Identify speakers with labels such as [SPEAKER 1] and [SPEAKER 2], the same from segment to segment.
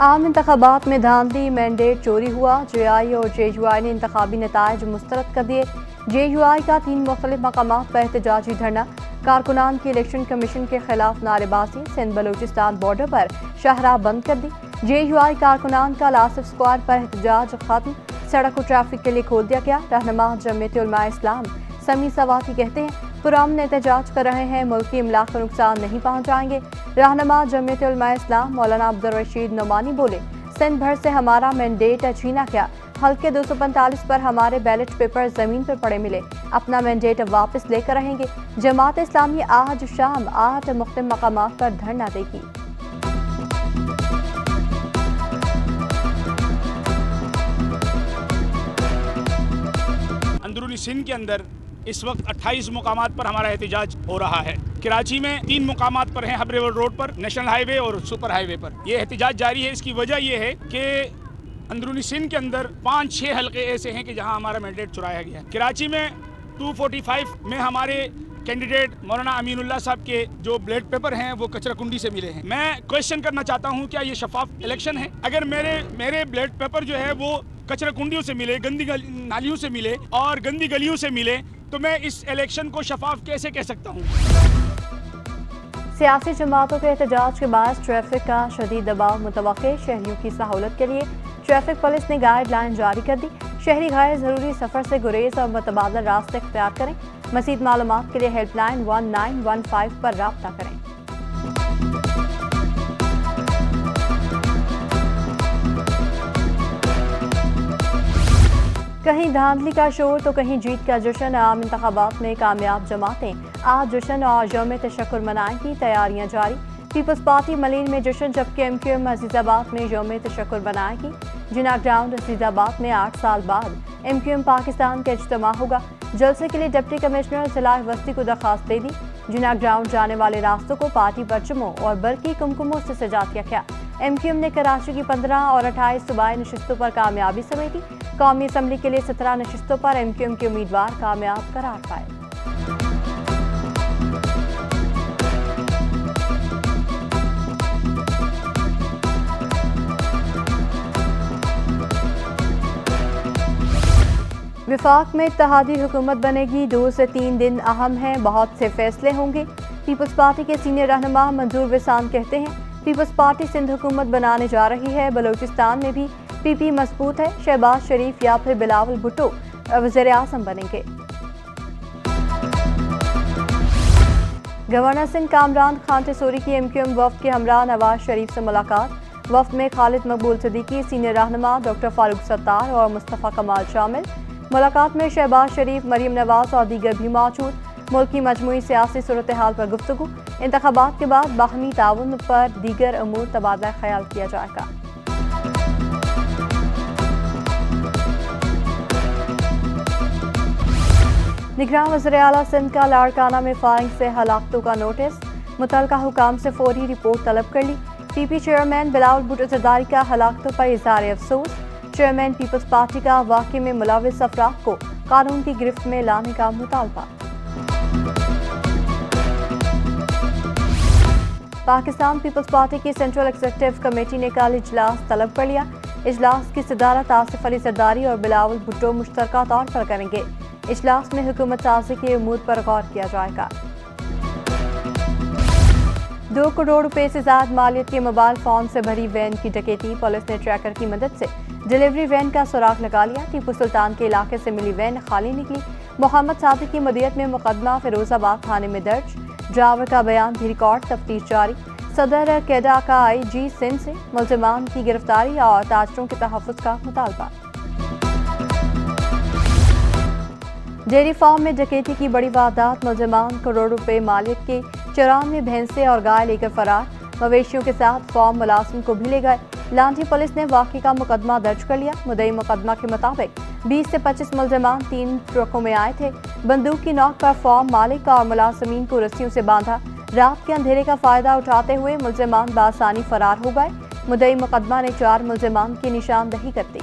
[SPEAKER 1] आम इंतखाबात में धांधली, मैंडेट चोरी हुआ। JI और JUI ने इंतखाबी नताइज मुस्तरद कर दिए। JUI का 3 मुख्तलिफ मकामात पर एहतजाजी धरना। कारकुनान की इलेक्शन कमीशन के खिलाफ नारेबाजी। सिंध बलूचिस्तान बॉर्डर पर शाहराह बंद कर दी। JUI कारकुनान का लासिफ स्क्वायर पर एहतजाज खत्म। सड़क को ट्रैफिक के लिए खोल दिया गया। रहनुमा जमीयत उलमा इस्लाम समी सवाती कहते हैं पुरअमन एहतजाज कर रहे हैं, मुल्की इमलाक को नुकसान नहीं पहुँचाएंगे। रहनुमा जमीयत उलमा इस्लाम मौलाना अब्दुल रशीद नोमानी बोले, सिंध भर से हमारा मैंडेट छीना क्या। हल्के 245 पर हमारे बैलेट पेपर जमीन पर पड़े मिले। अपना मैंडेट वापस लेकर रहेंगे। जमात इस्लामी आज शाम 8 मुख्तलिफ मकामात पर धरना देगी।
[SPEAKER 2] अंदरूनी सिंध के अंदर इस वक्त 28 मुकामात पर हमारा एहतजाज हो रहा है। कराची में 3 मुकामात पर है, हबरेवल रोड पर, नेशनल हाईवे और सुपर हाईवे पर ये एहतजाज जारी है। इसकी वजह यह है कि अंदरूनी सिंध के अंदर 5-6 हल्के ऐसे हैं कि जहां हमारा मैंडेट चुराया गया है। कराची में 245 में हमारे कैंडिडेट मौलाना अमीनुल्लाह साहब के जो बैलेट पेपर हैं वो कचरा कुंडी से मिले हैं। मैं क्वेश्चन करना चाहता हूं, क्या ये शफाफ इलेक्शन है? अगर मेरे बैलेट पेपर जो है वो कचरा कुंडियों से मिले, गंदी नालियों से मिले और गंदी गलियों से मिले, तो मैं इस इलेक्शन को शफाफ कैसे कह सकता हूँ?
[SPEAKER 1] सियासी जमातों के एहतजाज के बाद ट्रैफिक का शदीद दबाव मुतवक्के। शहरियों की सहूलत के लिए ट्रैफिक पुलिस ने गाइडलाइन जारी कर दी। शहरी गैर जरूरी सफर से गुरेज और मुतबादल रास्ते इख्तियार करें। मज़ीद मालूमात के लिए हेल्पलाइन 1915 पर राब्ता करें। कहीं धांधली का शोर तो कहीं जीत का जश्न। आम इंतखाबात में कामयाब जमातें आज जश्न और यौम तशक्कुर मनाएंगी। तैयारियां जारी। पीपल्स पार्टी मलीन में जश्न, जबकि MQM अजीजाबाद में यौम तशक्कुर मनाएगी। जिना ग्राउंड अजीजाबाद में 8 साल बाद MQM पाकिस्तान का इज्तिमा होगा। जलसे के लिए डिप्टी कमिश्नर जिला वस्ती को दरखास्त दे दी। जिना ग्राउंड जाने वाले रास्तों को पार्टी परचमों और बरकी कुमकुमों से सजा दिया गया। MQM ने कराची की 15 और 28 सूबाई नशिस्तों पर कामयाबी समेटी। कौमी असम्बली के लिए 17 नशिस्तों पर MQM के उम्मीदवार कामयाब करार पाए। विफाक में इत्तेहादी हुकूमत बनेगी। 2 से 3 दिन अहम हैं, बहुत से फैसले होंगे। पीपल्स पार्टी के सीनियर रहनुमा मंजूर विसान कहते हैं पीपल्स पार्टी सिंध हुकूमत बनाने जा रही है। बलूचिस्तान में भी PP मजबूत है। शहबाज शरीफ या फिर बिलावल भुट्टो वज़ीर आज़म बनेंगे। गवर्नर सिंह कामरान खान टेसोरी की MQM वफ्द के हमरा नवाज शरीफ से मुलाकात। वफ्द में खालिद मकबूल सिद्दीकी, सीनियर रहनुमा डॉक्टर फारूक सत्तार और मुस्तफ़ा कमाल शामिल। मुलाकात में शहबाज शरीफ, मरीम नवाज और दीगर भी मौजूद। मुल्क की मजमूई सियासी सूरत हाल पर गुफ्तगू। इंतखाबात के बाद बाहमी ताउन पर दीगर अमूर तबादला ख्याल किया जाएगा। निगरान वज़ीर आला सिंध का लाड़काना में फायरिंग से हलाकतों का नोटिस। मुतल्लिका हुकाम से फौरी रिपोर्ट तलब कर ली। PP चेयरमैन बिलावल भुट्टो जरदारी का हलाकतों पर इज़हार अफसोस। चेयरमैन पीपल्स पार्टी का वाक़े में मुलव्विस अफराद को कानून की गिरफ्त में लाने का मुतालबा। पाकिस्तान पीपल्स पार्टी की सेंट्रल एग्जीक्यूटिव कमेटी ने कल इजलास तलब कर लिया। इजलास की सदारत आसिफ अली जरदारी और बिलावल भुट्टो मुश्तरका तौर पर करेंगे। इजलास में हुकूमत साजी के उमूर पर गौर किया जाएगा। 2 करोड़ रुपए से ज्यादा मालियत के मोबाइल फोन से भरी वैन की डकैती। पुलिस ने ट्रैकर की मदद से डिलीवरी वैन का सुराग लगा लिया। टीपू सुल्तान के इलाके से मिली वैन खाली निकली। मोहम्मद सादिक की मदीयत में मुकदमा फिरोजाबाद थाने में दर्ज। ड्राइवर का बयान भी रिकॉर्ड। तफ्तीश जारी। सदर कैडा का IG सिंध से मुल्जिमान की गिरफ्तारी और ताजरों के तहफ़्फ़ुज़ का मुतालबा। डेयरी फार्म में डकैती की बड़ी वारदात। मुल्जिमान करोड़ रुपए मालियत के 94 भैंसे और गाय लेकर फरार। मवेशियों के साथ फार्म मुलाजिम को भी ले गए। लांठी पुलिस ने वाक़े का मुकदमा दर्ज कर लिया। मुद्दई मुकदमा के मुताबिक 20 से 25 मुल्जिमान 3 ट्रकों में आए थे। बंदूक की नोक पर फार्म मालिक और मुलाजिमीन को रस्सियों से बांधा। रात के अंधेरे का फायदा उठाते हुए मुल्जिमान बासानी फरार हो गए। मुद्दई मुकदमा ने 4 मुल्जिमान की निशानदही कर दी।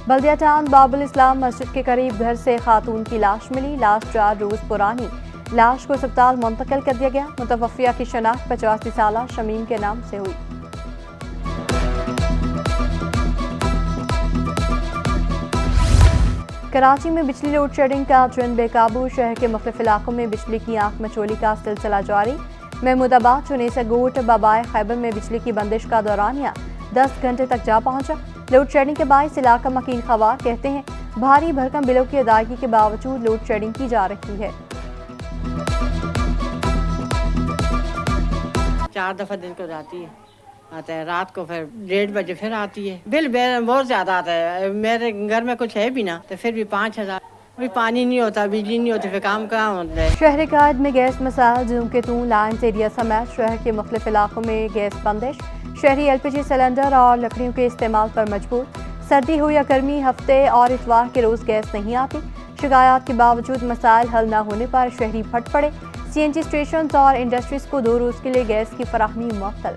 [SPEAKER 1] बल्दिया टाउन बाबुल इस्लाम मस्जिद के करीब घर से खातून की लाश मिली। लाश 4 रोज पुरानी। लाश को अस्पताल मुंतकिल कर दिया गया। मुतवफ़िया की शनाख्त 85 साला शमीम के नाम से हुई। कराची में बिजली लोड शेडिंग का ट्रेंड बेकाबू। शहर के मुख्तलिफ इलाकों में बिजली की आंख मचोली का सिलसिला जारी। महमूदाबाद, चुनेसा गोट, बाबाए खैबर में बिजली की बंदिश का दौरानिया 10 घंटे तक जा पहुंचा। लोड शेडिंग के बायस इलाका मकीन खवार कहते हैं भारी भरकम बिलों की अदायगी के बावजूद लोड शेडिंग की जा रही है।
[SPEAKER 3] 4 दफ़ा दिन को जाती है, आता है रात को, फिर 1:30 बजे फिर आती है। बिल बहुत ज़्यादा आता है। मेरे घर में कुछ है भी ना, तो फिर भी 5000। कोई पानी नहीं होता, बिजली नहीं होती, फिर काम कहाँ होता है।
[SPEAKER 1] शहर कायद में गैस मसाइल। जूम के तू लाइन्स एरिया समेत शहर के मुख्तलिफ इलाकों में गैस बंदिश। शहरी LPG सिलेंडर और लकड़ियों के इस्तेमाल पर मजबूर। सर्दी हो या गर्मी, हफ्ते और इतवार के रोज़ गैस नहीं आती। शिकायत के बावजूद मसाइल हल न होने पर शहरी फट पड़े। CNG स्टेशन और इंडस्ट्रीज को 2 रोज़ के लिए गैस की फराहमी मुअत्तल।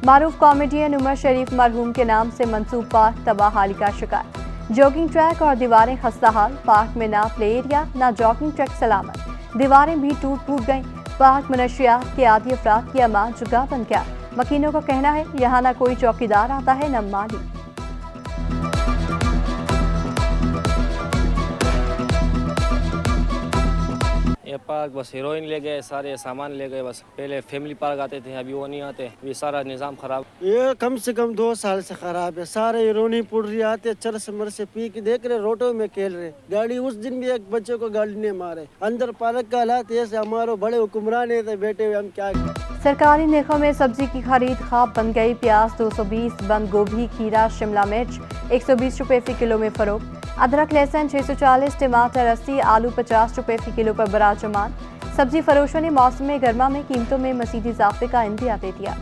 [SPEAKER 1] मारूफ कॉमेडियन उमर शरीफ मरहूम के नाम से मंसूब पार्क तबाहाली का शिकार। जॉगिंग ट्रैक और दीवारें खस्ता हाल। पार्क में ना प्ले एरिया ना जॉगिंग ट्रैक सलामत। दीवारें भी टूट गईं। पार्क मनशियात के आदि अफराद की अमा जुगा बन गया। मकीनों का कहना है यहाँ न कोई चौकीदार आता है न माली।
[SPEAKER 4] ये पार्क बस हीरोइन ले गए, सारे सामान ले गए। बस पहले फैमिली पार्क आते थे, अभी वो नहीं आते। ये सारा निज़ाम ख़राब।
[SPEAKER 5] ये कम से कम 2 साल से खराब है। सारे हीरोनी पुड़ रही आते, चरस मर से पी के देख रहे, रोडों में खेल रहे। गाड़ी उस दिन भी एक बच्चे को गाड़ी ने मारे। अंदर पार्क का हालात ऐसे, हमारे बड़े हुक्मरान थे बैठे हुए, हम क्या।
[SPEAKER 1] सरकारी नेखों में सब्जी की खरीद ख्वाब बन गई। प्याज 220, बंद गोभी, खीरा, शिमला मिर्च 120 रुपए फी किलो में फरोख्त। अदरक लहसुन 640, टमाटर 80, आलू 50 रुपए फी किलो पर बराजमान। सब्जी फरोशों ने मौसम गर्मा में कीमतों में मज़ीद इजाफे का इंदिया दे दिया।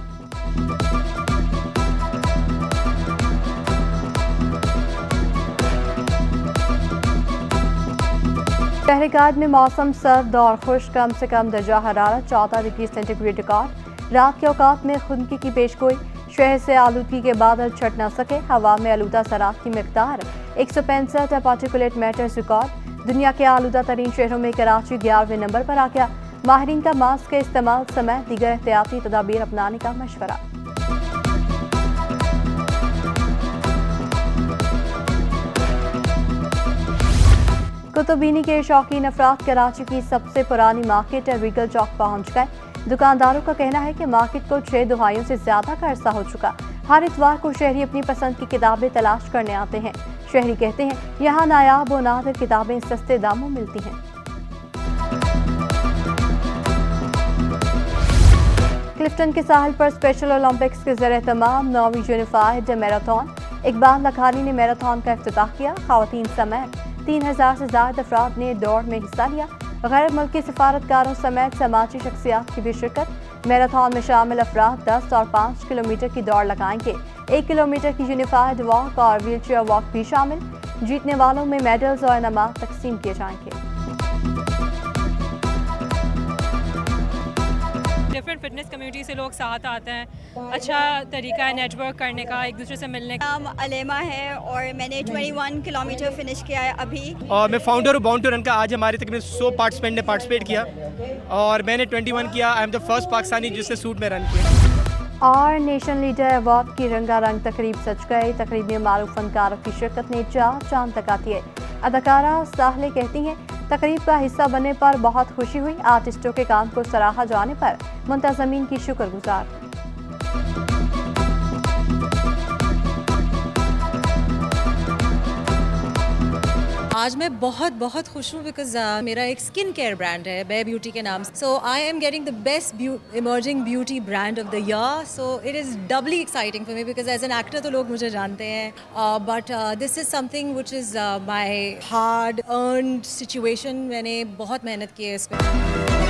[SPEAKER 1] शहरकाद में मौसम सर्द और खुश्क। कम से कम दर्जा हरारत 14 डिग्री सेंटीग्रेड रिकॉर्ड। रात के औकात में खुनकी की पेशगोई। शहर से आलूदगी के बादल छट न सके। हवा में आलूदा सराख की मिकदार 165 पार्टिकुलेट मैटर्स रिकॉर्ड। दुनिया के आलूदा तरीन शहरों में कराची 11वें नंबर पर आ गया। माहिरीन का मास्क के इस्तेमाल समेत दीगर एहतियाती तदाबीर अपनाने का मशवरा। कुतुबीनी के शौकीन अफराद कराची की सबसे पुरानी मार्केट रीगल चौक पहुंच गए। दुकानदारों का कहना है कि मार्केट को 6 दहाइयों से ज्यादा का अरसा हो चुका। हर इतवार को शहरी अपनी पसंद की किताबें तलाश करने आते हैं। शहरी कहते हैं यहाँ नायाब और नादिर किताबें सस्ते दामों मिलती हैं। क्लिफ्टन के साहिल पर स्पेशल ओलंपिक्स के ज़रिए तमाम 9वीं यूनिफाइड मैराथन। इकबाल लखानी ने मैराथन का इफ्तिताह किया। खवातीन समेत 3000 से ज्यादा अफराद ने दौड़ में हिस्सा लिया। गैर मुल्की सफारतकारों समेत समाजी शख्सियात की भी शिरकत। मैराथन में शामिल अफराद 10 और 5 किलोमीटर की दौड़ लगाएंगे। 1 किलोमीटर की यूनिफाइड वॉक और व्हीलचेयर वॉक भी शामिल। जीतने वालों में मेडल्स और इनामात तकसीम किए जाएंगे।
[SPEAKER 6] डिफरेंट फिटनेस कम्युनिटी से लोग साथ आते हैं। अच्छा तरीका है नेटवर्क करने का, एक दूसरे से मिलने का।
[SPEAKER 7] नाम अलेमा है और मैंने 21 किलोमीटर फिनिश किया है अभी।
[SPEAKER 8] और मैं फाउंडर हूँ बाउंड टू रन का। आज हमारे तकरीबन 100 पार्टिसिपेंट ने पार्टिसिपेट किया और मैंने 21 किया। I am the first Pakistani जिसने सूट में रन किया।
[SPEAKER 1] और नेशन लीडर अवार्ड की रंगारंग तकरीब सज गई। तकरीब में मारूफ फनकारों की शिरकत ने 4 चांद लगाती है। अदाकारा साहले कहती हैं तकरीब का हिस्सा बनने पर बहुत खुशी हुई। आर्टिस्टों के काम को सराहा जाने पर मुंतज़मीन की शुक्रगुजार।
[SPEAKER 9] आज मैं बहुत खुश हूँ बिकॉज मेरा एक स्किन केयर ब्रांड है बे ब्यूटी के नाम से। So I am getting the best emerging beauty brand of the year. So it is doubly exciting for me because as an actor तो लोग मुझे जानते हैं but this is something which is my hard earned situation. मैंने बहुत मेहनत की है इस पर।